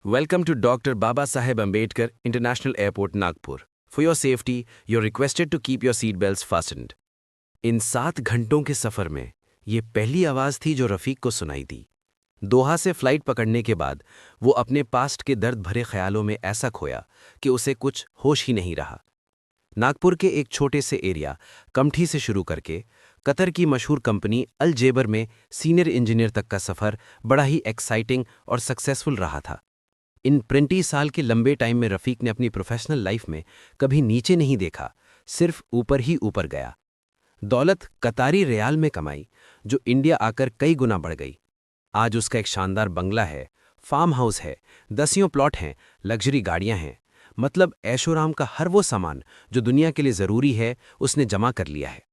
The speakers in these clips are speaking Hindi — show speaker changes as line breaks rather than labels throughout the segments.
Welcome to Dr. Baba Saheb Ambedkar International Airport, Nagpur. For your safety, you're requested to keep your seat belts fastened. इन 7 घंटों के सफ़र में ये पहली आवाज़ थी जो रफ़ीक को सुनाई दी। दोहा से फ़्लाइट पकड़ने के बाद वो अपने पास्ट के दर्द भरे ख्यालों में ऐसा खोया कि उसे कुछ होश ही नहीं रहा। नागपुर के एक छोटे से एरिया कमठी से शुरू करके कतर की मशहूर कंपनी अल जेबर में सीनियर इंजीनियर तक का सफ़र बड़ा ही एक्साइटिंग और सक्सेसफुल रहा था। इन 20 साल के लंबे टाइम में रफ़ीक ने अपनी प्रोफेशनल लाइफ में कभी नीचे नहीं देखा, सिर्फ ऊपर ही ऊपर गया। दौलत कतारी रियाल में कमाई, जो इंडिया आकर कई गुना बढ़ गई। आज उसका एक शानदार बंगला है, फार्म हाउस है, 10 प्लॉट हैं, लग्जरी गाड़ियां हैं। मतलब ऐशोराम का हर वो सामान जो दुनिया के लिए ज़रूरी है, उसने जमा कर लिया है।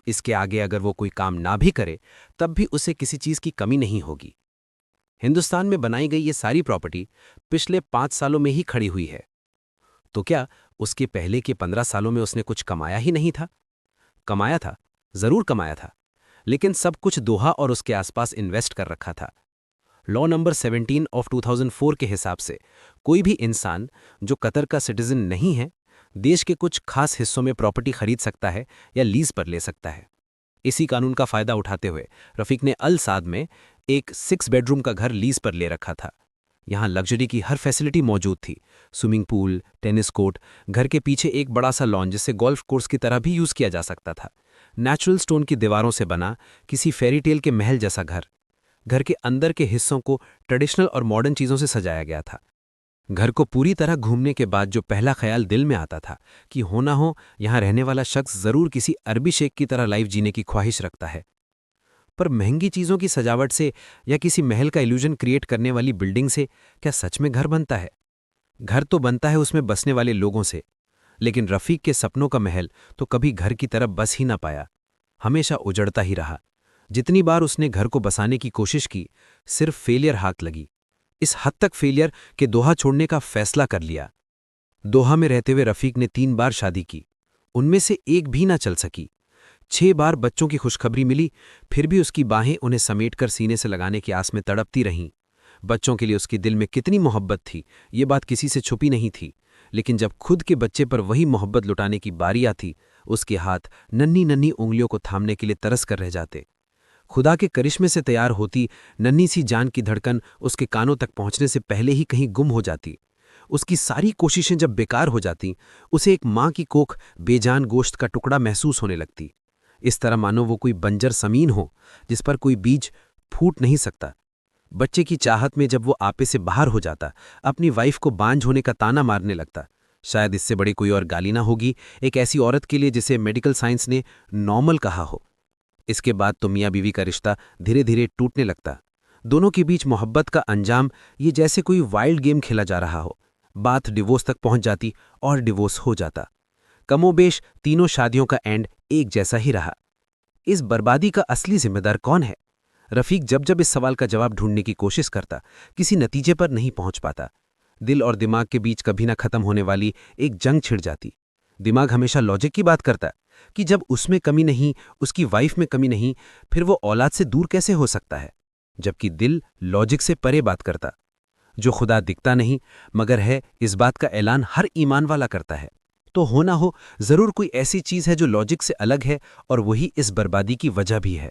इसके आगे अगर वो कोई काम ना भी करे, तब भी उसे किसी चीज़ की कमी नहीं होगी। हिंदुस्तान में बनाई गई ये सारी प्रॉपर्टी पिछले 5 सालों में ही खड़ी हुई है। तो क्या उसके पहले के 15 सालों में उसने कुछ कमाया ही नहीं था? कमाया था, जरूर कमाया था, लेकिन सब कुछ दोहा और उसके आसपास इन्वेस्ट कर रखा था। लॉ नंबर 17 ऑफ 2004 के हिसाब से कोई भी इंसान जो कतर का सिटीजन नहीं है, देश के कुछ खास हिस्सों में प्रॉपर्टी खरीद सकता है या लीज पर ले सकता है। इसी कानून का फायदा उठाते हुए रफ़ीक ने अल साद में एक 6 बेडरूम का घर लीज पर ले रखा था। यहाँ लग्जरी की हर फैसिलिटी मौजूद थी, स्विमिंग पूल, टेनिस कोर्ट, घर के पीछे एक बड़ा सा लॉन जिसे गोल्फ कोर्स की तरह भी यूज किया जा सकता था। नेचुरल स्टोन की दीवारों से बना किसी फेरी टेल के महल जैसा घर। घर के अंदर के हिस्सों को ट्रेडिशनल और मॉडर्न चीज़ों से सजाया गया था। घर को पूरी तरह घूमने के बाद जो पहला ख्याल दिल में आता था कि हो ना हो यहाँ रहने वाला शख्स ज़रूर किसी अरबी शेख की तरह लाइफ जीने की ख्वाहिश रखता है। पर महंगी चीज़ों की सजावट से या किसी महल का इल्यूजन क्रिएट करने वाली बिल्डिंग से क्या सच में घर बनता है? घर तो बनता है उसमें बसने वाले लोगों से, लेकिन रफ़ीक के सपनों का महल तो कभी घर की तरफ बस ही ना पाया, हमेशा उजड़ता ही रहा। जितनी बार उसने घर को बसाने की कोशिश की, सिर्फ फेलियर हाथ लगी। इस हद तक फेलियर कि दोहा छोड़ने का फैसला कर लिया। दोहा में रहते हुए रफ़ीक ने 3 बार शादी की, उनमें से एक भी ना चल सकी। 6 बार बच्चों की खुशखबरी मिली, फिर भी उसकी बाहें उन्हें समेटकर सीने से लगाने की आस में तड़पती रहीं। बच्चों के लिए उसके दिल में कितनी मोहब्बत थी, ये बात किसी से छुपी नहीं थी। लेकिन जब खुद के बच्चे पर वही मोहब्बत लुटाने की बारी आती, उसके हाथ नन्ही नन्ही उंगलियों को थामने के लिए तरस कर रह जाते। खुदा के करिश्मे से तैयार होती नन्ही सी जान की धड़कन उसके कानों तक पहुंचने से पहले ही कहीं गुम हो जाती। उसकी सारी कोशिशें जब बेकार हो जाती, उसे एक माँ की कोख बेजान गोश्त का टुकड़ा महसूस होने लगती। इस तरह मानो वो कोई बंजर ज़मीन हो जिस पर कोई बीज फूट नहीं सकता। बच्चे की चाहत में जब वो आपे से बाहर हो जाता, अपनी वाइफ को बांझ होने का ताना मारने लगता। शायद इससे बड़ी कोई और गाली ना होगी एक ऐसी औरत के लिए जिसे मेडिकल साइंस ने नॉर्मल कहा हो। इसके बाद तो मियाँ बीवी का रिश्ता धीरे धीरे टूटने लगता। दोनों के बीच मोहब्बत का अंजाम ये जैसे कोई वाइल्ड गेम खेला जा रहा हो। बात डिवोर्स तक पहुंच जाती और डिवोर्स हो जाता। कमोबेश तीनों शादियों का एंड एक जैसा ही रहा। इस बर्बादी का असली जिम्मेदार कौन है? रफ़ीक जब जब इस सवाल का जवाब ढूंढने की कोशिश करता, किसी नतीजे पर नहीं पहुंच पाता। दिल और दिमाग के बीच कभी ना खत्म होने वाली एक जंग छिड़ जाती। दिमाग हमेशा लॉजिक की बात करता कि जब उसमें कमी नहीं, उसकी वाइफ में कमी नहीं, फिर वो औलाद से दूर कैसे हो सकता है? जबकि दिल लॉजिक से परे बात करता। जो खुदा दिखता नहीं मगर है, इस बात का ऐलान हर ईमान वाला करता है। तो हो ना हो जरूर कोई ऐसी चीज है जो लॉजिक से अलग है और वही इस बर्बादी की वजह भी है।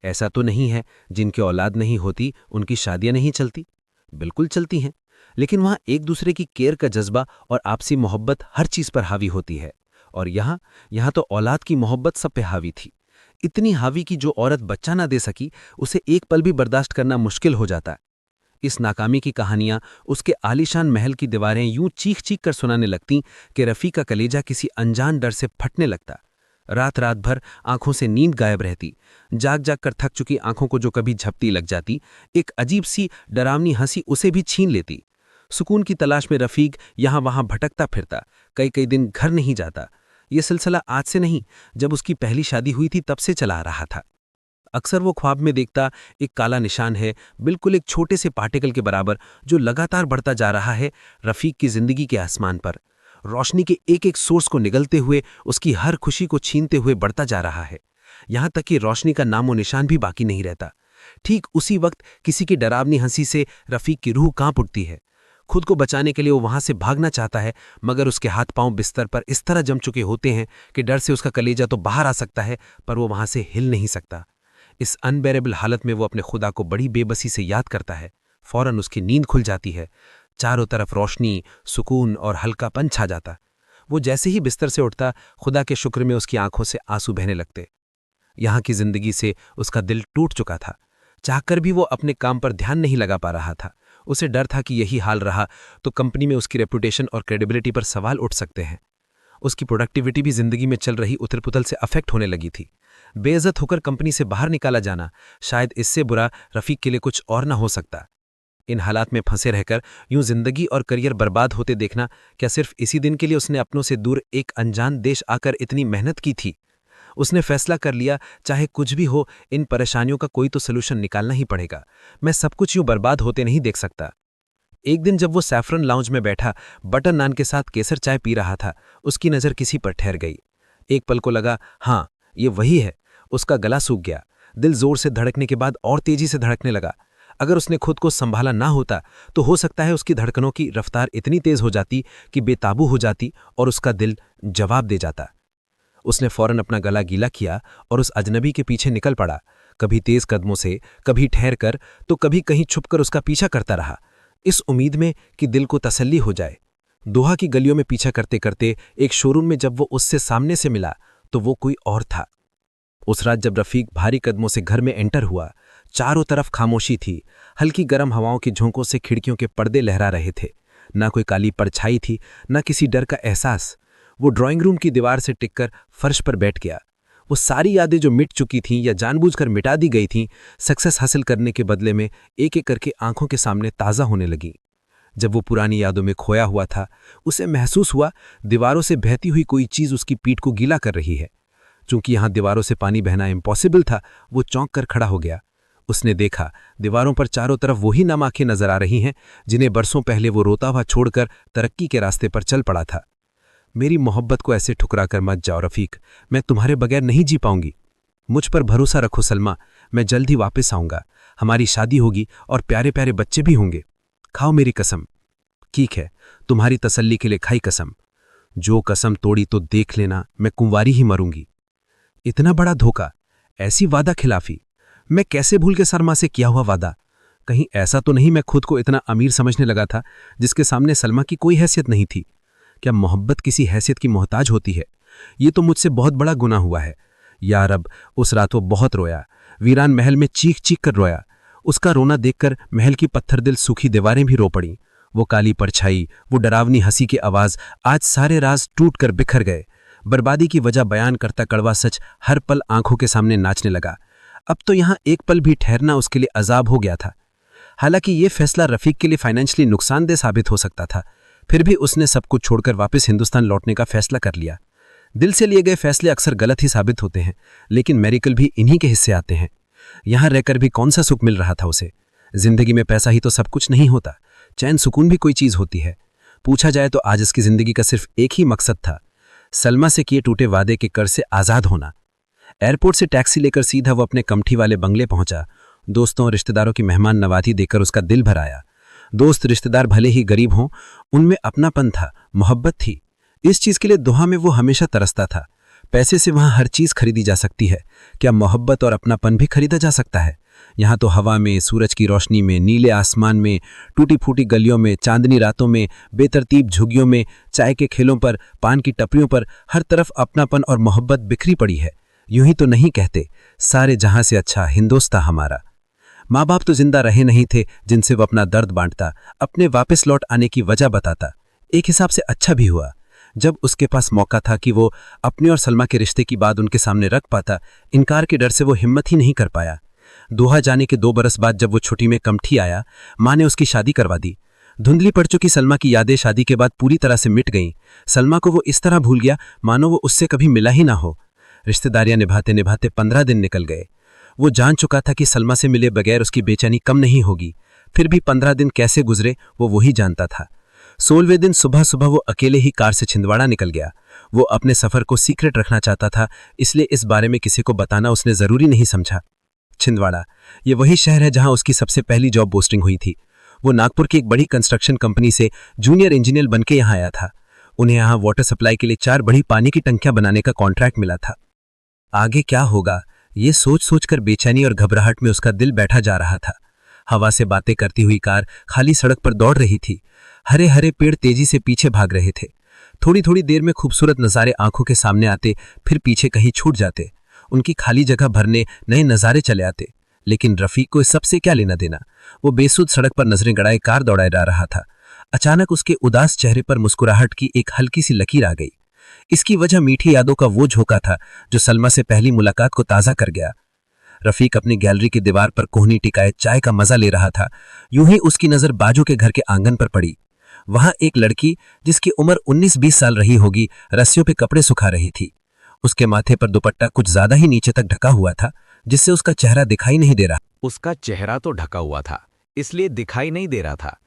ऐसा तो नहीं है जिनकी औलाद नहीं होती उनकी शादियां नहीं चलती, बिल्कुल चलती हैं। लेकिन वहां एक दूसरे की केयर का जज्बा और आपसी मोहब्बत हर चीज पर हावी होती है। और यहाँ तो औलाद की मोहब्बत सब पे हावी थी। इतनी हावी कि जो औरत बच्चा ना दे सकी, उसे एक पल भी बर्दाश्त करना मुश्किल हो जाता। इस नाकामी की कहानियां उसके आलीशान महल की दीवारें यूं चीख चीख कर सुनाने लगतीं कि रफ़ीक का कलेजा किसी अनजान डर से फटने लगता। रात रात भर आंखों से नींद गायब रहती। जाग जाग कर थक चुकी आंखों को जो कभी झपटी लग जाती, एक अजीब सी डरावनी हंसी उसे भी छीन लेती। सुकून की तलाश में रफ़ीक यहाँ वहाँ भटकता फिरता, कई कई दिन घर नहीं जाता। ये सिलसिला आज से नहीं, जब उसकी पहली शादी हुई थी तब से चला आ रहा था। अक्सर वो ख्वाब में देखता, एक काला निशान है, बिल्कुल एक छोटे से पार्टिकल के बराबर, जो लगातार बढ़ता जा रहा है रफ़ीक की जिंदगी के आसमान पर। रोशनी के एक एक सोर्स को निगलते हुए, उसकी हर खुशी को छीनते हुए बढ़ता जा रहा है। यहाँ तक कि रोशनी का नामो निशान भी बाकी नहीं रहता। ठीक उसी वक्त किसी की डरावनी हंसी से रफ़ीक की रूह कांप उठती है।
खुद को बचाने के लिए वो वहां से भागना चाहता है, मगर उसके हाथ पांव बिस्तर पर इस तरह जम चुके होते हैं कि डर से उसका कलेजा तो बाहर आ सकता है, पर वो वहां से हिल नहीं सकता। इस अनबेरेबल हालत में वो अपने खुदा को बड़ी बेबसी से याद करता है। फौरन उसकी नींद खुल जाती है। चारों तरफ रोशनी, सुकून और हल्कापन छा जाता। वो जैसे ही बिस्तर से उठता, खुदा के शुक्र में उसकी आंखों से आंसू बहने लगते। यहाँ की जिंदगी से उसका दिल टूट चुका था। चाहकर भी वो अपने काम पर ध्यान नहीं लगा पा रहा था। उसे डर था कि यही हाल रहा तो कंपनी में उसकी रेपुटेशन और क्रेडिबिलिटी पर सवाल उठ सकते हैं। उसकी प्रोडक्टिविटी भी जिंदगी में चल रही उथल-पुथल से अफेक्ट होने लगी थी। बेइज्जत होकर कंपनी से बाहर निकाला जाना शायद इससे बुरा रफीक के लिए कुछ और न हो सकता। इन हालात में फंसे रहकर यूं जिंदगी और करियर बर्बाद होते देखना, क्या सिर्फ इसी दिन के लिए उसने अपनों से दूर एक अनजान देश आकर इतनी मेहनत की थी? उसने फैसला कर लिया, चाहे कुछ भी हो, इन परेशानियों का कोई तो सोल्यूशन निकालना ही पड़ेगा। मैं सब कुछ यूं बर्बाद होते नहीं देख सकता। एक दिन जब वो सैफरन लाउंज में बैठा बटर नान के साथ केसर चाय पी रहा था, उसकी नज़र किसी पर ठहर गई। एक पल को लगा, हाँ, ये वही है। उसका गला सूख गया। दिल जोर से धड़कने के बाद और तेजी से धड़कने लगा। अगर उसने खुद को संभाला ना होता तो हो सकता है उसकी धड़कनों की रफ्तार इतनी तेज हो जाती कि बेताबू हो जाती और उसका दिल जवाब दे जाता। उसने फौरन अपना गला गीला किया और उस अजनबी के पीछे निकल पड़ा। कभी तेज कदमों से, कभी ठहर कर, तो कभी कहीं छुपकर उसका पीछा करता रहा, इस उम्मीद में कि दिल को तसल्ली हो जाए। दोहा की गलियों में पीछा करते करते एक शोरूम में जब वो उससे सामने से मिला तो वो कोई और था। उस रात जब रफीक भारी कदमों से घर में एंटर हुआ, चारों तरफ खामोशी थी। हल्की गर्म हवाओं की झोंकों से खिड़कियों के पर्दे लहरा रहे थे। ना कोई काली परछाई थी, ना किसी डर का एहसास। वो ड्राइंग रूम की दीवार से टिककर फर्श पर बैठ गया। वो सारी यादें जो मिट चुकी थीं या जानबूझकर मिटा दी गई थीं, सक्सेस हासिल करने के बदले में एक एक करके आंखों के सामने ताज़ा होने लगी। जब वो पुरानी यादों में खोया हुआ था, उसे महसूस हुआ दीवारों से बहती हुई कोई चीज़ उसकी पीठ को गीला कर रही है। चूंकि यहाँ दीवारों से पानी बहना इम्पॉसिबल था, वो चौंक कर खड़ा हो गया। उसने देखा दीवारों पर चारों तरफ वही नम आंखें नजर आ रही हैं जिन्हें बरसों पहले वो रोता हुआ छोड़कर तरक्की के रास्ते पर चल पड़ा था। मेरी मोहब्बत को ऐसे ठुकरा कर मत जाओ रफीक, मैं तुम्हारे बगैर नहीं जी पाऊंगी। मुझ पर भरोसा रखो सलमा, मैं जल्द ही वापस आऊंगा। हमारी शादी होगी और प्यारे प्यारे बच्चे भी होंगे। खाओ मेरी कसम। ठीक है, तुम्हारी तसल्ली के लिए खाई कसम। जो कसम तोड़ी तो देख लेना, मैं कुंवारी ही मरूंगी। इतना बड़ा धोखा, ऐसी वादा खिलाफी। मैं कैसे भूल के शर्मा से किया हुआ वादा। कहीं ऐसा तो नहीं मैं खुद को इतना अमीर समझने लगा था जिसके सामने सलमा की कोई हैसियत नहीं थी। क्या मोहब्बत किसी हैसियत की मोहताज होती है? ये तो मुझसे बहुत बड़ा गुनाह हुआ है। या रब, उस रात वो बहुत रोया। वीरान महल में चीख चीख कर रोया। उसका रोना देखकर महल की पत्थरदिल सूखी दीवारें भी रो पड़ी। वो काली परछाई, वो डरावनी हंसी की आवाज, आज सारे राज टूट कर बिखर गए। बर्बादी की वजह बयान करता कड़वा सच हर पल आंखों के सामने नाचने लगा। अब तो यहाँ एक पल भी ठहरना उसके लिए अजाब हो गया था। हालांकि ये फैसला रफीक के लिए फाइनेंशियली नुकसानदेह साबित हो सकता था, फिर भी उसने सब कुछ छोड़कर वापस हिंदुस्तान लौटने का फैसला कर लिया। दिल से लिए गए फैसले अक्सर गलत ही साबित होते हैं, लेकिन मेरिकल भी इन्हीं के हिस्से आते हैं। यहाँ रहकर भी कौन सा सुख मिल रहा था उसे? जिंदगी में पैसा ही तो सब कुछ नहीं होता, चैन सुकून भी कोई चीज होती है। पूछा जाए तो आज इसकी जिंदगी का सिर्फ एक ही मकसद था, सलमा से किए टूटे वादे के कर्ज से आजाद होना। एयरपोर्ट से टैक्सी लेकर सीधा वो अपने कमठी वाले बंगले पहुंचा। दोस्तों और रिश्तेदारों की मेहमान नवाजी देखकर उसका दिल भर आया। दोस्त रिश्तेदार भले ही गरीब हों, उनमें अपनापन था, मोहब्बत थी। इस चीज के लिए दोहा में वो हमेशा तरसता था। पैसे से वहां हर चीज खरीदी जा सकती है, क्या मोहब्बत और अपनापन भी खरीदा जा सकता है? यहाँ तो हवा में, सूरज की रोशनी में, नीले आसमान में, टूटी फूटी गलियों में, चांदनी रातों में, बेतरतीब झुग्गियों में, चाय के खेलों पर, पान की टपरियों पर हर तरफ अपनापन और मोहब्बत बिखरी पड़ी है। यूं ही तो नहीं कहते, सारे जहां से अच्छा हिंदुस्तान हमारा। माँ बाप तो जिंदा रहे नहीं थे जिनसे वो अपना दर्द बांटता, अपने वापस लौट आने की वजह बताता। एक हिसाब से अच्छा भी हुआ जब उसके पास मौका था कि वो अपने और सलमा के रिश्ते की बात उनके सामने रख पाता। इनकार के डर से वो हिम्मत ही नहीं कर पाया। दोहा जाने के 2 बरस बाद जब वो छुट्टी में कमठी आया, माँ ने उसकी शादी करवा दी। धुंधली पड़ चुकी सलमा की यादें शादी के बाद पूरी तरह से मिट गईं। सलमा को वो इस तरह भूल गया मानो वो उससे कभी मिला ही ना हो। रिश्तेदारियां निभाते निभाते 15 दिन निकल गए। वो जान चुका था कि सलमा से मिले बगैर उसकी बेचैनी कम नहीं होगी। फिर भी 15 दिन कैसे गुजरे वो वही जानता था। 16वें दिन सुबह सुबह वो अकेले ही कार से छिंदवाड़ा निकल गया। वो अपने सफर को सीक्रेट रखना चाहता था, इसलिए इस बारे में किसी को बताना उसने जरूरी नहीं समझा। छिंदवाड़ा, ये वही शहर है जहां उसकी सबसे पहली जॉब पोस्टिंग हुई थी। वो नागपुर की एक बड़ी कंस्ट्रक्शन कंपनी से जूनियर इंजीनियर बनके यहाँ आया था। उन्हें यहाँ वाटर सप्लाई के लिए 4 बड़ी पानी की टंकियां बनाने का कॉन्ट्रैक्ट मिला था। आगे क्या होगा, ये सोच सोचकर बेचैनी और घबराहट में उसका दिल बैठा जा रहा था। हवा से बातें करती हुई कार खाली सड़क पर दौड़ रही थी। हरे हरे पेड़ तेजी से पीछे भाग रहे थे। थोड़ी थोड़ी देर में खूबसूरत नज़ारे आंखों के सामने आते, फिर पीछे कहीं छूट जाते। उनकी खाली जगह भरने नए नज़ारे चले आते। लेकिन रफीक को इस सबसे क्या लेना देना। वो बेसुध सड़क पर नजरें गड़ाए कार दौड़ाए जा रहा था। अचानक उसके उदास चेहरे पर मुस्कुराहट की एक हल्की सी लकीर आ गई। इसकी वजह मीठी यादों का वो झोंका था जो सलमा से पहली मुलाकात को ताज़ा कर गया। रफीक अपनी गैलरी की दीवार पर कोहनी टिकाए चाय का मजा ले रहा था। यूं ही उसकी नजर बाजू के घर के आंगन पर पड़ी। वहां एक लड़की, जिसकी उम्र 19-20 साल रही होगी, रस्सियों पे कपड़े सुखा रही थी। उसके माथे पर दुपट्टा कुछ ज्यादा ही नीचे तक ढका हुआ था, जिससे उसका चेहरा दिखाई नहीं दे रहा।
उसका चेहरा तो ढका हुआ था, इसलिए दिखाई नहीं दे रहा था,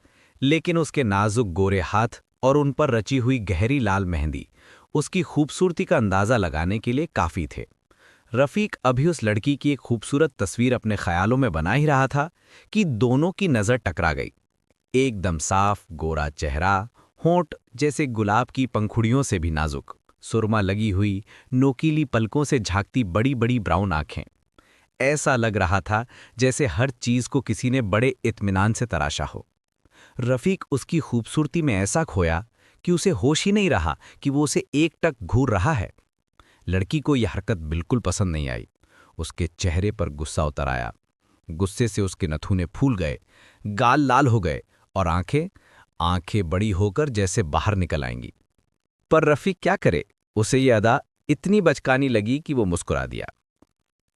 लेकिन उसके नाजुक गोरे हाथ और उन पर रची हुई गहरी लाल मेहंदी उसकी खूबसूरती का अंदाजा लगाने के लिए काफी थे। रफीक अभी उस लड़की की एक खूबसूरत तस्वीर अपने ख्यालों में बना ही रहा था कि दोनों की नजर टकरा गई। एकदम साफ गोरा चेहरा, होंठ जैसे गुलाब की पंखुड़ियों से भी नाजुक, सुरमा लगी हुई नोकीली पलकों से झांकती बड़ी बड़ी ब्राउन आंखें। ऐसा लग रहा था जैसे हर चीज को किसी ने बड़े इत्मीनान से तराशा हो। रफीक उसकी खूबसूरती में ऐसा खोया कि उसे होश ही नहीं रहा कि वो उसे एकटक घूर रहा है। लड़की को यह हरकत बिल्कुल पसंद नहीं आई। उसके चेहरे पर गुस्सा उतर आया। गुस्से से उसके नथुने फूल गए, गाल लाल हो गए और आंखें बड़ी होकर जैसे बाहर निकल आएंगी। पर रफीक क्या करे, उसे ये अदा इतनी बचकानी लगी कि वो मुस्कुरा दिया।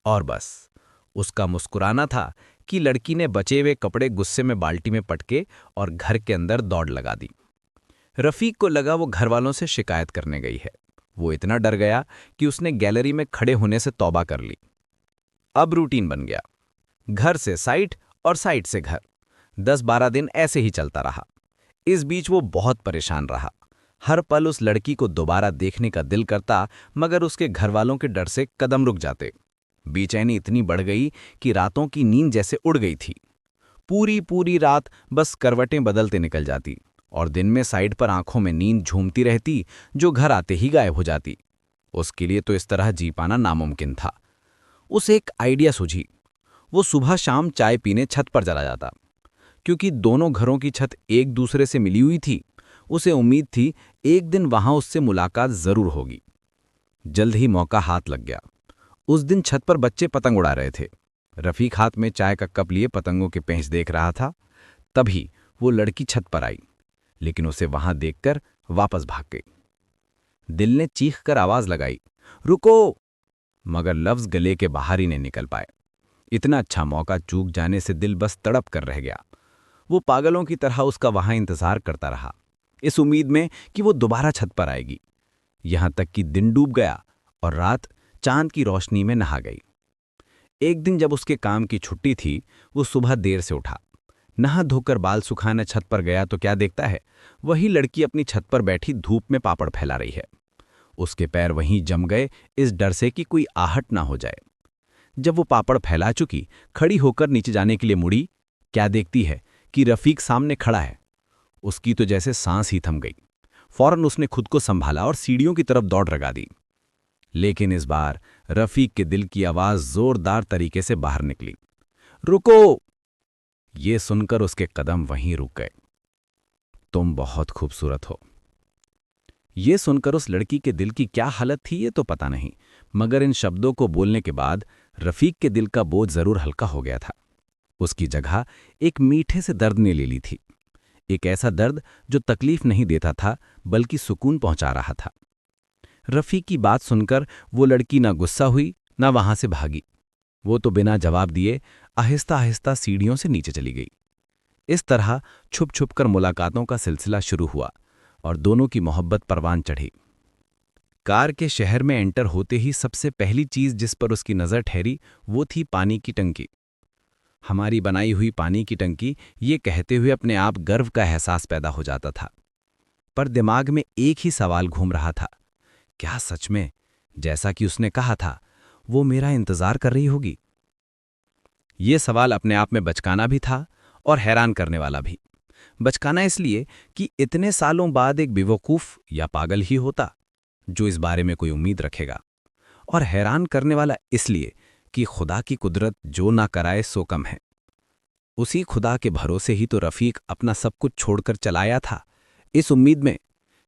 और बस उसका मुस्कुराना था कि लड़की ने बचे हुए कपड़े गुस्से में बाल्टी में पटके और घर के अंदर दौड़ लगा दी। रफीक को लगा वो घर वालों से शिकायत करने गई है। वो इतना डर गया कि उसने गैलरी में खड़े होने से तौबा कर ली। अब रूटीन बन गया, घर से साइट और साइट से घर। 10-12 दिन ऐसे ही चलता रहा। इस बीच वो बहुत परेशान रहा। हर पल उस लड़की को दोबारा देखने का दिल करता, मगर उसके घर वालों के डर से कदम रुक जाते। बेचैनी इतनी बढ़ गई कि रातों की नींद जैसे उड़ गई थी। पूरी पूरी रात बस करवटें बदलते निकल जाती और दिन में साइड पर आंखों में नींद झूमती रहती, जो घर आते ही गायब हो जाती। उसके लिए तो इस तरह जी पाना नामुमकिन था। उसे एक आइडिया सूझी। वो सुबह शाम चाय पीने छत पर चला जाता। क्योंकि दोनों घरों की छत एक दूसरे से मिली हुई थी, उसे उम्मीद थी एक दिन वहां उससे मुलाकात जरूर होगी। जल्द ही मौका हाथ लग गया। उस दिन छत पर बच्चे पतंग उड़ा रहे थे। रफीक हाथ में चाय का कप लिए पतंगों के पेंच देख रहा था। तभी वो लड़की छत पर आई, लेकिन उसे वहां देखकर वापस भाग गई। दिल ने चीख कर आवाज लगाई, रुको, मगर लफ्ज गले के बाहर ही नहीं निकल पाए। इतना अच्छा मौका चूक जाने से दिल बस तड़प कर रह गया। वो पागलों की तरह उसका वहां इंतजार करता रहा, इस उम्मीद में कि वो दोबारा छत पर आएगी। यहां तक कि दिन डूब गया और रात चांद की रोशनी में नहा गई। एक दिन जब उसके काम की छुट्टी थी, वो सुबह देर से उठा। नहा धोकर बाल सुखाने छत पर गया तो क्या देखता है, वही लड़की अपनी छत पर बैठी धूप में पापड़ फैला रही है। उसके पैर वहीं जम गए, इस डर से कि कोई आहट ना हो जाए। जब वो पापड़ फैला चुकी खड़ी होकर नीचे जाने के लिए मुड़ी, क्या देखती है कि रफीक सामने खड़ा है। उसकी तो जैसे सांस ही थम गई। फौरन उसने खुद को संभाला और सीढ़ियों की तरफ दौड़ लगा दी। लेकिन इस बार रफीक के दिल की आवाज जोरदार तरीके से बाहर निकली, रुको। ये सुनकर उसके कदम वहीं रुक गए। तुम बहुत खूबसूरत हो। ये सुनकर उस लड़की के दिल की क्या हालत थी ये तो पता नहीं, मगर इन शब्दों को बोलने के बाद रफीक के दिल का बोझ जरूर हल्का हो गया था। उसकी जगह एक मीठे से दर्द ने ले ली थी। एक ऐसा दर्द जो तकलीफ नहीं देता था बल्कि सुकून पहुंचा रहा था। रफीक की बात सुनकर वो लड़की ना गुस्सा हुई ना वहां से भागी। वो तो बिना जवाब दिए आहिस्ता आहिस्ता सीढ़ियों से नीचे चली गई। इस तरह छुप छुप कर मुलाकातों का सिलसिला शुरू हुआ और दोनों की मोहब्बत परवान चढ़ी। कार के शहर में एंटर होते ही सबसे पहली चीज जिस पर उसकी नज़र ठहरी वो थी पानी की टंकी। हमारी बनाई हुई पानी की टंकी, ये कहते हुए अपने आप गर्व का एहसास पैदा हो जाता था। पर दिमाग में एक ही सवाल घूम रहा था, क्या सच में, जैसा कि उसने कहा था, वो मेरा इंतजार कर रही होगी? ये सवाल अपने आप में बचकाना भी था और हैरान करने वाला भी।
बचकाना इसलिए कि इतने सालों बाद एक बेवकूफ़ या पागल ही होता जो इस बारे में कोई उम्मीद रखेगा, और हैरान करने वाला इसलिए कि खुदा की कुदरत जो ना कराए सो कम है। उसी खुदा के भरोसे ही तो रफ़ीक अपना सब कुछ छोड़कर चलाया था, इस उम्मीद में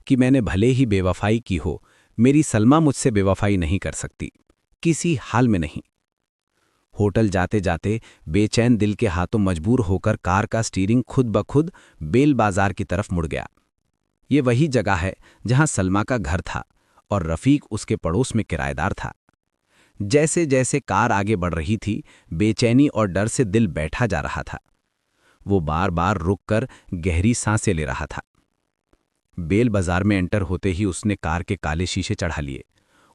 कि मैंने भले ही बेवफाई की हो, मेरी सलमा मुझसे बेवफाई नहीं कर सकती, किसी हाल में नहीं। होटल जाते जाते बेचैन दिल के हाथों मजबूर होकर कार का स्टीयरिंग खुद ब खुद बेल बाजार की तरफ मुड़ गया। ये वही जगह है जहां सलमा का घर था और रफ़ीक उसके पड़ोस में किराएदार था। जैसे जैसे कार आगे बढ़ रही थी, बेचैनी और डर से दिल बैठा जा रहा था। वो बार बार रुककर गहरी सांसें ले रहा था। बेल बाजार में एंटर होते ही उसने कार के काले शीशे चढ़ा लिए।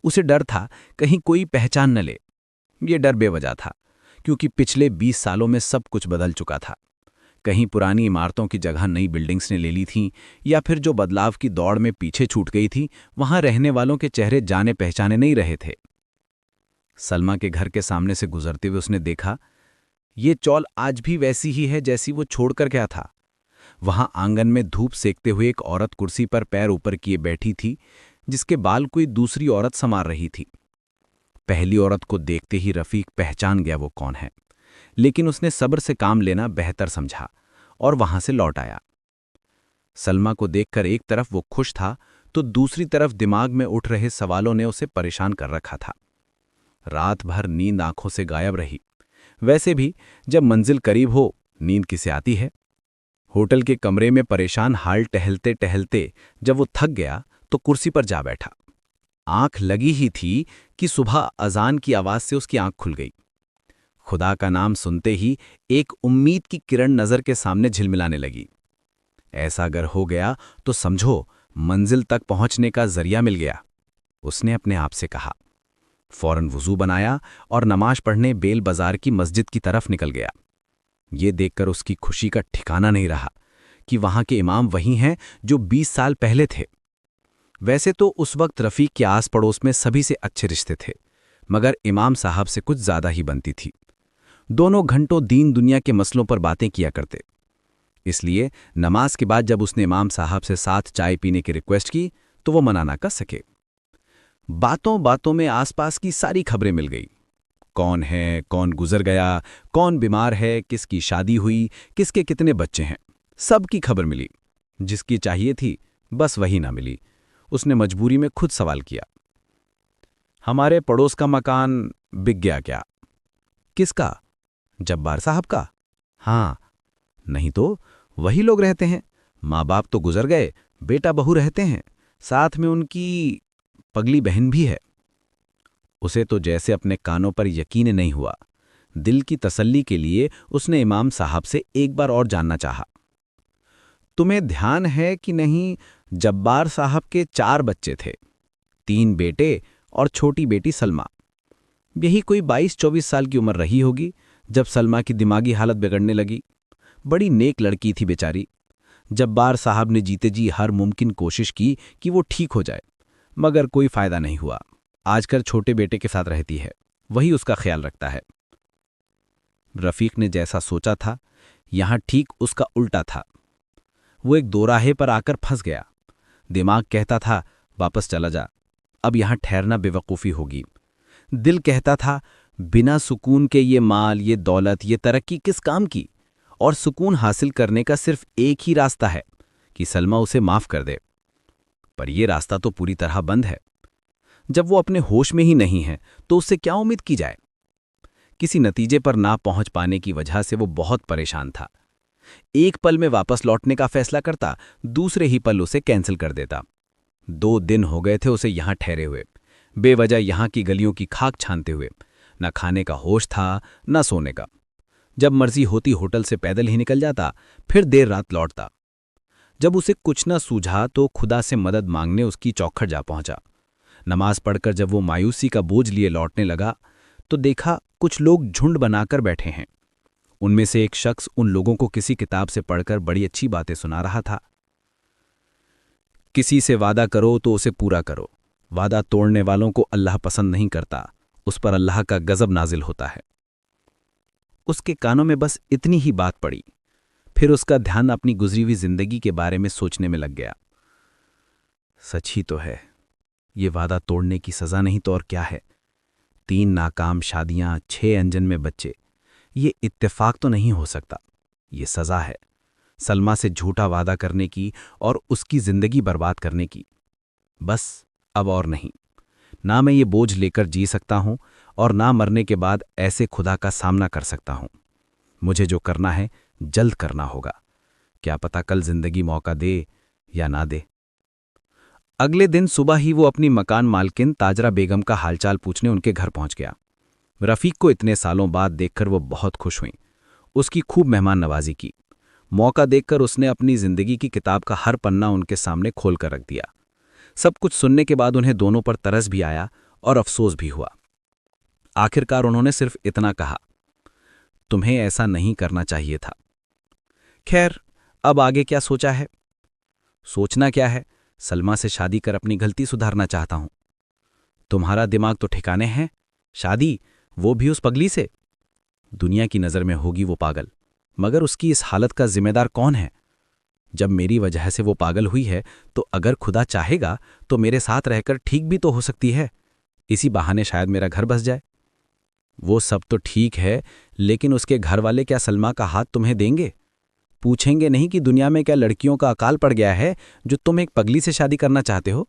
उसे डर था कहीं कोई पहचान न ले। ये डर बेवजह था, क्योंकि पिछले 20 सालों में सब कुछ बदल चुका था। कहीं पुरानी इमारतों की जगह नई बिल्डिंग्स ने ले ली थीं, या फिर जो बदलाव की दौड़ में पीछे छूट गई थी, वहां रहने वालों के चेहरे जाने पहचाने नहीं रहे थे। सलमा के घर के सामने से गुजरते हुए उसने देखा, ये चौल आज भी वैसी ही है जैसी वो छोड़कर गया था। वहां आंगन में धूप सेकते हुए एक औरत कुर्सी पर पैर ऊपर किए बैठी थी, जिसके बाल कोई दूसरी औरत संवार रही थी। पहली औरत को देखते ही रफ़ीक पहचान गया वो कौन है, लेकिन उसने सब्र से काम लेना बेहतर समझा और वहां से लौट आया। सलमा को देखकर एक तरफ वो खुश था तो दूसरी तरफ दिमाग में उठ रहे सवालों ने उसे परेशान कर रखा था। रात भर नींद आंखों से गायब रही। वैसे भी जब मंजिल करीब हो, नींद किसे आती है। होटल के कमरे में परेशान हाल टहलते टहलते जब वो थक गया तो कुर्सी पर जा बैठा। आंख लगी ही थी कि सुबह अजान की आवाज से उसकी आंख खुल गई। खुदा का नाम सुनते ही एक उम्मीद की किरण नजर के सामने झिलमिलाने लगी। ऐसा अगर हो गया तो समझो मंजिल तक पहुंचने का जरिया मिल गया, उसने अपने आप से कहा। फौरन वुजू बनाया और नमाज पढ़ने बेल बाजार की मस्जिद की तरफ निकल गया। ये देखकर उसकी खुशी का ठिकाना नहीं रहा कि वहां के इमाम वही हैं जो 20 साल पहले थे। वैसे तो उस वक्त रफ़ीक के आस पड़ोस में सभी से अच्छे रिश्ते थे, मगर इमाम साहब से कुछ ज्यादा ही बनती थी। दोनों घंटों दीन दुनिया के मसलों पर बातें किया करते। इसलिए नमाज के बाद जब उसने इमाम साहब से साथ चाय पीने की रिक्वेस्ट की तो वो मना ना कर सके। बातों बातों में आसपास की सारी खबरें मिल गई। कौन है, कौन गुजर गया, कौन बीमार है, किसकी शादी हुई, किसके कितने बच्चे हैं, सब की खबर मिली। जिसकी चाहिए थी बस वही ना मिली। उसने मजबूरी में खुद सवाल किया, हमारे पड़ोस का मकान बिक गया क्या? किसका? जब्बार साहब का? हाँ। नहीं तो वही लोग रहते हैं। माँ बाप तो गुजर गए, बेटा बहू रहते हैं, साथ में उनकी पगली बहन भी है। उसे तो जैसे अपने कानों पर यकीन नहीं हुआ। दिल की तसल्ली के लिए उसने इमाम साहब से एक बार और जानना चाहा, तुम्हें ध्यान है कि नहीं, जब्बार साहब के 4 बच्चे थे, 3 बेटे और छोटी बेटी सलमा। यही कोई 22-24 साल की उम्र रही होगी जब सलमा की दिमागी हालत बिगड़ने लगी। बड़ी नेक लड़की थी बेचारी। जब्बार साहब ने जीते जी हर मुमकिन कोशिश की कि वो ठीक हो जाए, मगर कोई फायदा नहीं हुआ। आजकल छोटे बेटे के साथ रहती है, वही उसका ख्याल रखता है। रफ़ीक ने जैसा सोचा था, यहां ठीक उसका उल्टा था। वो एक दोराहे पर आकर फंस गया। दिमाग कहता था वापस चला जा, अब यहां ठहरना बेवकूफ़ी होगी। दिल कहता था बिना सुकून के ये माल, ये दौलत, ये तरक्की किस काम की? और सुकून हासिल करने का सिर्फ एक ही रास्ता है कि सलमा उसे माफ कर दे। पर यह रास्ता तो पूरी तरह बंद है। जब वो अपने होश में ही नहीं है तो उससे क्या उम्मीद की जाए? किसी नतीजे पर ना पहुंच पाने की वजह से वो बहुत परेशान था। एक पल में वापस लौटने का फैसला करता, दूसरे ही पल उसे कैंसिल कर देता। 2 दिन हो गए थे उसे यहां ठहरे हुए, बेवजह यहां की गलियों की खाक छानते हुए। न खाने का होश था, न सोने का। जब मर्जी होती होटल से पैदल ही निकल जाता, फिर देर रात लौटता। जब उसे कुछ न सूझा तो खुदा से मदद मांगने उसकी चौखट जा पहुंचा। नमाज पढ़कर जब वो मायूसी का बोझ लिए लौटने लगा तो देखा कुछ लोग झुंड बनाकर बैठे हैं। उनमें से एक शख्स उन लोगों को किसी किताब से पढ़कर बड़ी अच्छी बातें सुना रहा था। किसी से वादा करो तो उसे पूरा करो। वादा तोड़ने वालों को अल्लाह पसंद नहीं करता, उस पर अल्लाह का गजब नाजिल होता है। उसके कानों में बस इतनी ही बात पड़ी। फिर उसका ध्यान अपनी गुजरी हुई जिंदगी के बारे में सोचने में लग गया। सच ही तो है, ये वादा तोड़ने की सजा नहीं तो और क्या है। 3 नाकाम शादियां, 6 अनजन में बच्चे, ये इत्तेफाक तो नहीं हो सकता, ये सजा है सलमा से झूठा वादा करने की और उसकी जिंदगी बर्बाद करने की। बस अब और नहीं, ना मैं ये बोझ लेकर जी सकता हूं और ना मरने के बाद ऐसे खुदा का सामना कर सकता हूं। मुझे जो करना है जल्द करना होगा, क्या पता कल जिंदगी मौका दे या ना दे। अगले दिन सुबह ही वो अपनी मकान मालकिन ताजरा बेगम का हालचाल पूछने उनके घर पहुंच गया। रफीक को इतने सालों बाद देखकर वो बहुत खुश हुई, उसकी खूब मेहमान नवाजी की। मौका देखकर उसने अपनी जिंदगी की किताब का हर पन्ना उनके सामने खोलकर रख दिया। सब कुछ सुनने के बाद उन्हें दोनों पर तरस भी आया और अफसोस भी हुआ। आखिरकार उन्होंने सिर्फ इतना कहा, तुम्हें ऐसा नहीं करना चाहिए था। खैर, अब आगे क्या सोचा है? सोचना क्या है, सलमा से शादी कर अपनी गलती सुधारना चाहता हूं। तुम्हारा दिमाग तो ठिकाने है, शादी वो भी उस पगली से। दुनिया की नज़र में होगी वो पागल, मगर उसकी इस हालत का जिम्मेदार कौन है? जब मेरी वजह से वो पागल हुई है तो अगर खुदा चाहेगा तो मेरे साथ रहकर ठीक भी तो हो सकती है। इसी बहाने शायद मेरा घर बस जाए। वो सब तो ठीक है, लेकिन उसके घर वाले क्या सलमा का हाथ तुम्हें देंगे? पूछेंगे नहीं कि दुनिया में क्या लड़कियों का अकाल पड़ गया है जो तुम एक पगली से शादी करना चाहते हो?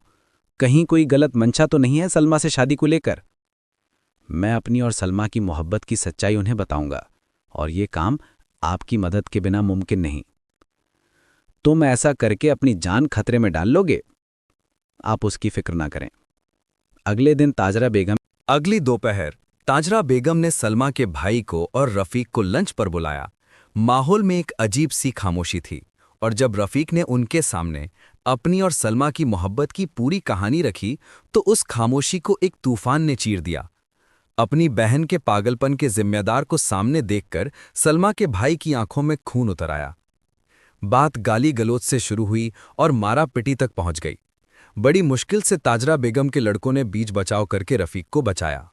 कहीं कोई गलत मंशा तो नहीं है सलमा से शादी को लेकर? मैं अपनी और सलमा की मोहब्बत की सच्चाई उन्हें बताऊंगा, और ये काम आपकी मदद के बिना मुमकिन नहीं। तुम ऐसा करके अपनी जान खतरे में डाल लोगे? आप उसकी फिक्र ना करें। अगले दिन
अगली दोपहर ताजरा बेगम ने सलमा के भाई को और रफीक को लंच पर बुलाया। माहौल में एक अजीब सी खामोशी थी, और जब रफीक ने उनके सामने अपनी और सलमा की मोहब्बत की पूरी कहानी रखी तो उस खामोशी को एक तूफान ने चीर दिया। अपनी बहन के पागलपन के जिम्मेदार को सामने देखकर सलमा के भाई की आंखों में खून उतर आया। बात गाली गलौज से शुरू हुई और मारा पिटी तक पहुंच गई। बड़ी मुश्किल से ताजरा बेगम के लड़कों ने बीच बचाव करके रफीक को बचाया।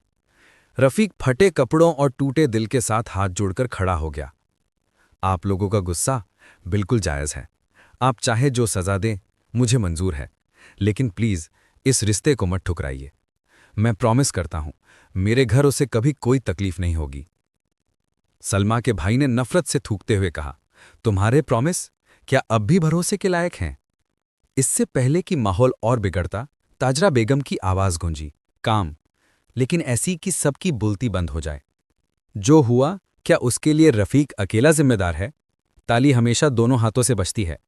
रफीक फटे कपड़ों और टूटे दिल के साथ हाथ जोड़कर खड़ा हो गया। आप लोगों का गुस्सा बिल्कुल जायज़ है, आप चाहे जो सजा दें मुझे मंजूर है, लेकिन प्लीज इस रिश्ते को मत ठुकराइए। मैं प्रॉमिस करता हूं मेरे घर उसे कभी कोई तकलीफ नहीं होगी। सलमा के भाई ने नफरत से थूकते हुए कहा, तुम्हारे प्रॉमिस क्या अब भी भरोसे के लायक हैं? इससे पहले कि माहौल और बिगड़ता, ताजरा बेगम की आवाज गूंजी, काम, लेकिन ऐसी कि सबकी बोलती बंद हो जाए। जो हुआ क्या उसके लिए रफीक अकेला जिम्मेदार है? ताली हमेशा दोनों हाथों से बजती है।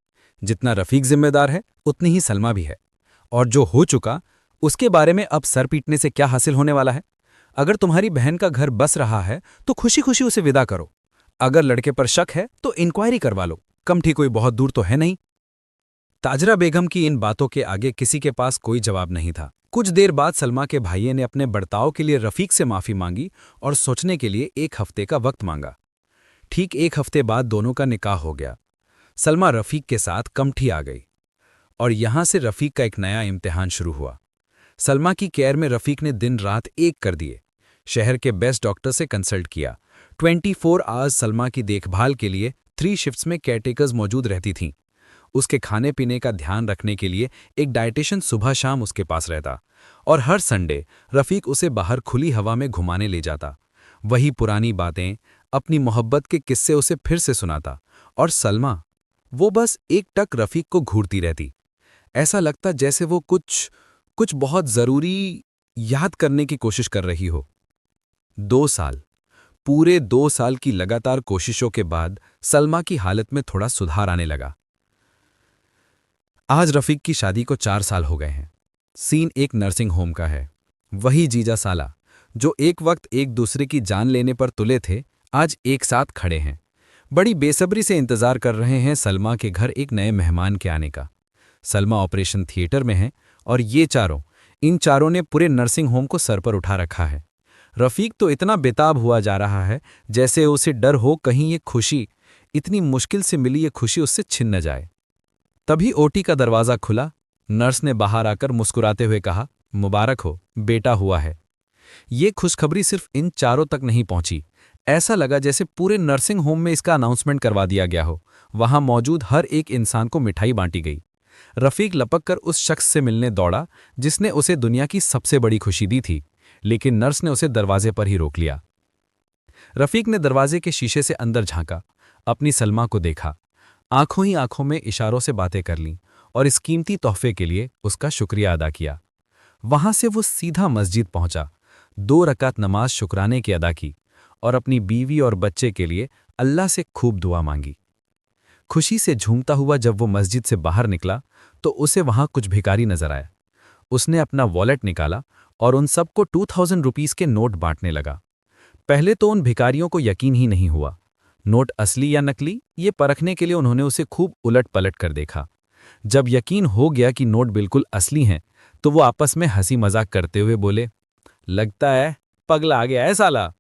जितना रफीक जिम्मेदार है उतनी ही सलमा भी है। और जो हो चुका उसके बारे में अब सर पीटने से क्या हासिल होने वाला है? अगर तुम्हारी बहन का घर बस रहा है तो खुशी खुशी उसे विदा करो। अगर लड़के पर शक है तो इंक्वायरी करवा लो, कम ठीक कोई बहुत दूर तो है नहीं। ताजरा बेगम की इन बातों के आगे किसी के पास कोई जवाब नहीं था। कुछ देर बाद सलमा के भाइये ने अपने बर्ताव के लिए रफीक से माफी मांगी और सोचने के लिए 1 हफ्ते का वक्त मांगा। ठीक 1 हफ्ते बाद दोनों का निकाह हो गया। सलमा रफीक के साथ कमठी आ गई और यहां से रफीक का एक नया इम्तिहान शुरू हुआ। सलमा की केयर में रफीक ने दिन रात एक कर दिए। शहर के बेस्ट डॉक्टर से कंसल्ट किया। 24 आवर्स सलमा की देखभाल के लिए 3 शिफ्ट्स में केयरटेकर्स मौजूद रहती थीं। उसके खाने पीने का ध्यान रखने के लिए एक डाइटिशियन सुबह शाम उसके पास रहता, और हर संडे रफीक उसे बाहर खुली हवा में घुमाने ले जाता। वही पुरानी बातें, अपनी मोहब्बत के किस्से उसे फिर से सुनाता, और सलमा वो बस एक टक रफीक को घूरती रहती। ऐसा लगता जैसे वो कुछ बहुत जरूरी याद करने की कोशिश कर रही हो। 2 साल, पूरे 2 साल की लगातार कोशिशों के बाद सलमा की हालत में थोड़ा सुधार आने लगा। आज रफीक की शादी को 4 साल हो गए हैं। सीन एक नर्सिंग होम का है। वही जीजा साला जो एक वक्त एक दूसरे की जान लेने पर तुले थे, आज एक साथ खड़े हैं। बड़ी बेसब्री से इंतजार कर रहे हैं सलमा के घर एक नए मेहमान के आने का। सलमा ऑपरेशन थिएटर में है और इन चारों ने पूरे नर्सिंग होम को सर पर उठा रखा है। रफीक तो इतना बेताब हुआ जा रहा है जैसे उसे डर हो कहीं ये खुशी, इतनी मुश्किल से मिली ये खुशी उससे छिन न जाए। तभी ओटी का दरवाज़ा खुला। नर्स ने बाहर आकर मुस्कुराते हुए कहा, मुबारक हो, बेटा हुआ है। ये खुशखबरी सिर्फ इन चारों तक नहीं पहुंची, ऐसा लगा जैसे पूरे नर्सिंग होम में इसका अनाउंसमेंट करवा दिया गया हो। वहां मौजूद हर एक इंसान को मिठाई बांटी गई। रफीक लपक कर उस शख्स से मिलने दौड़ा जिसने उसे दुनिया की सबसे बड़ी खुशी दी थी, लेकिन नर्स ने उसे दरवाजे पर ही रोक लिया। रफीक ने दरवाजे के शीशे से अंदर झांका, अपनी सलमा को देखा, आंखों ही आंखों में इशारों से बातें कर लीं और इस कीमती तोहफे के लिए उसका शुक्रिया अदा किया। वहां से वो सीधा मस्जिद पहुंचा, 2 रकात नमाज शुक्राने की अदा की और अपनी बीवी और बच्चे के लिए अल्लाह से खूब दुआ मांगी। खुशी से झूमता हुआ जब वो मस्जिद से बाहर निकला तो उसे वहां कुछ भिखारी नजर आया। उसने अपना वॉलेट निकाला और उन सबको 2000 रुपीस के नोट बांटने लगा। पहले तो उन भिखारियों को यकीन ही नहीं हुआ। नोट असली या नकली ये परखने के लिए उन्होंने उसे खूब उलट पलट कर देखा। जब यकीन हो गया कि नोट बिल्कुल असली हैं, तो वो आपस में हंसी मजाक करते हुए बोले, लगता है पगला आ गया है साला।